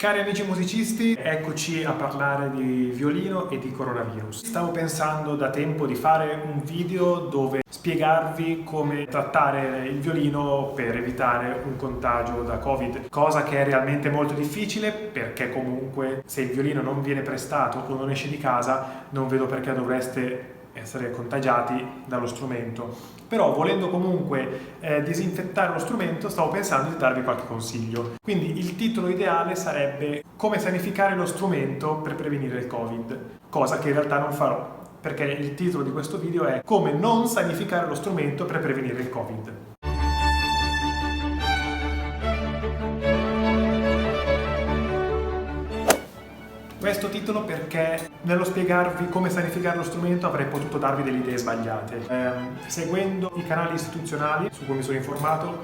Cari amici musicisti, eccoci a parlare di violino e di coronavirus. Stavo pensando da tempo di fare un video dove spiegarvi come trattare il violino per evitare un contagio da Covid, cosa che è realmente molto difficile perché comunque se il violino non viene prestato o non esce di casa non vedo perché dovreste essere contagiati dallo strumento. Però volendo comunque disinfettare lo strumento stavo pensando di darvi qualche consiglio. Quindi il titolo ideale sarebbe come sanificare lo strumento per prevenire il Covid, cosa che in realtà non farò, perché il titolo di questo video è come non sanificare lo strumento per prevenire il Covid. Questo titolo perché nello spiegarvi come sanificare lo strumento avrei potuto darvi delle idee sbagliate. Seguendo i canali istituzionali su cui mi sono informato,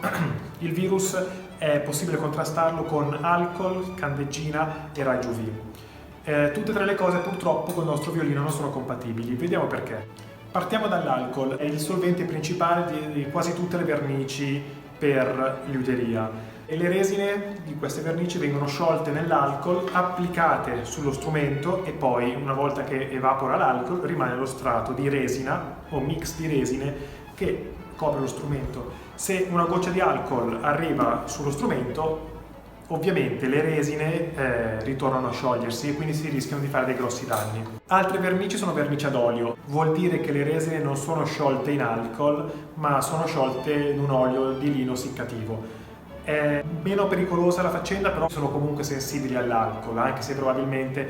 il virus è possibile contrastarlo con alcol, candeggina e raggio UV. Tutte e tre le cose purtroppo con il nostro violino non sono compatibili. Vediamo perché. Partiamo dall'alcol, è il solvente principale di quasi tutte le vernici per liuteria. E le resine di queste vernici vengono sciolte nell'alcol, applicate sullo strumento e poi, una volta che evapora l'alcol, rimane lo strato di resina o mix di resine che copre lo strumento. Se una goccia di alcol arriva sullo strumento, ovviamente le resine ritornano a sciogliersi e quindi si rischiano di fare dei grossi danni. Altre vernici sono vernici ad olio, vuol dire che le resine non sono sciolte in alcol, ma sono sciolte in un olio di lino essiccativo. È meno pericolosa la faccenda, però sono comunque sensibili all'alcol, anche se probabilmente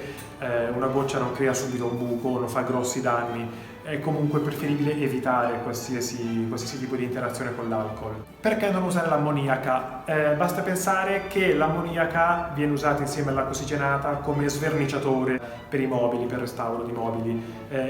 una goccia non crea subito un buco, non fa grossi danni. È comunque preferibile evitare qualsiasi tipo di interazione con l'alcol. Perché non usare l'ammoniaca? Basta pensare che l'ammoniaca viene usata insieme all'acqua ossigenata come sverniciatore per i mobili, per restauro di mobili.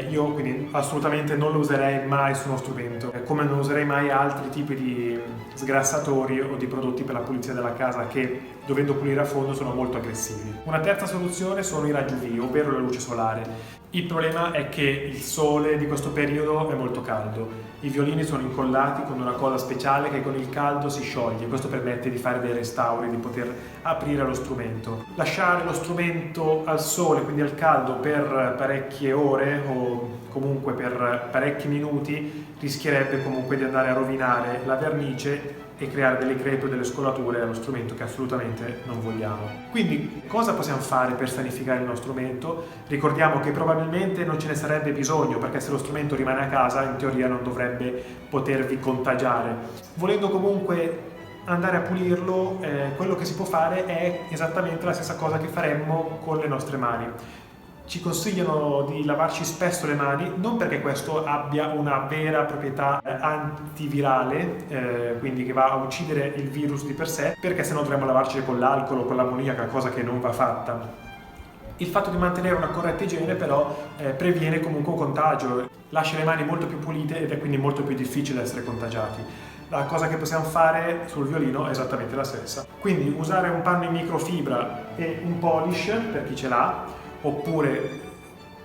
Io quindi assolutamente non lo userei mai su uno strumento, come non userei mai altri tipi di sgrassatori o di prodotti per la pulizia della casa che, dovendo pulire a fondo, sono molto aggressivi. Una terza soluzione sono i raggi UV, ovvero la luce solare. Il problema è che il sole di questo periodo è molto caldo. I violini sono incollati con una colla speciale che con il caldo si scioglie. Questo permette di fare dei restauri, di poter aprire lo strumento. Lasciare lo strumento al sole, quindi al caldo, per parecchie ore o comunque per parecchi minuti rischierebbe comunque di andare a rovinare la vernice e creare delle crepe o delle scolature allo strumento che assolutamente non vogliamo. Quindi cosa possiamo fare per sanificare il nostro strumento? Ricordiamo che probabilmente non ce ne sarebbe bisogno perché se lo strumento rimane a casa in teoria non dovrebbe potervi contagiare. Volendo comunque andare a pulirlo, quello che si può fare è esattamente la stessa cosa che faremmo con le nostre mani. Ci consigliano di lavarci spesso le mani, non perché questo abbia una vera proprietà antivirale, quindi che va a uccidere il virus di per sé, perché se no dovremmo lavarci con l'alcol o con l'ammoniaca, cosa che non va fatta. Il fatto di mantenere una corretta igiene però previene comunque un contagio, lascia le mani molto più pulite ed è quindi molto più difficile essere contagiati. La cosa che possiamo fare sul violino è esattamente la stessa. Quindi usare un panno in microfibra e un polish per chi ce l'ha, oppure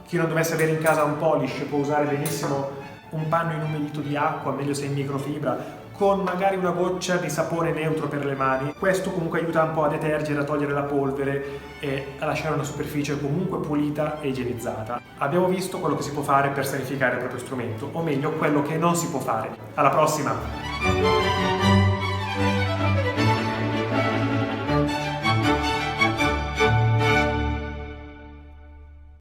chi non dovesse avere in casa un polish può usare benissimo un panno inumidito di acqua, meglio se in microfibra, con magari una goccia di sapone neutro per le mani. Questo comunque aiuta un po' a detergere, a togliere la polvere e a lasciare una superficie comunque pulita e igienizzata. Abbiamo visto quello che si può fare per sanificare il proprio strumento, o meglio quello che non si può fare. Alla prossima!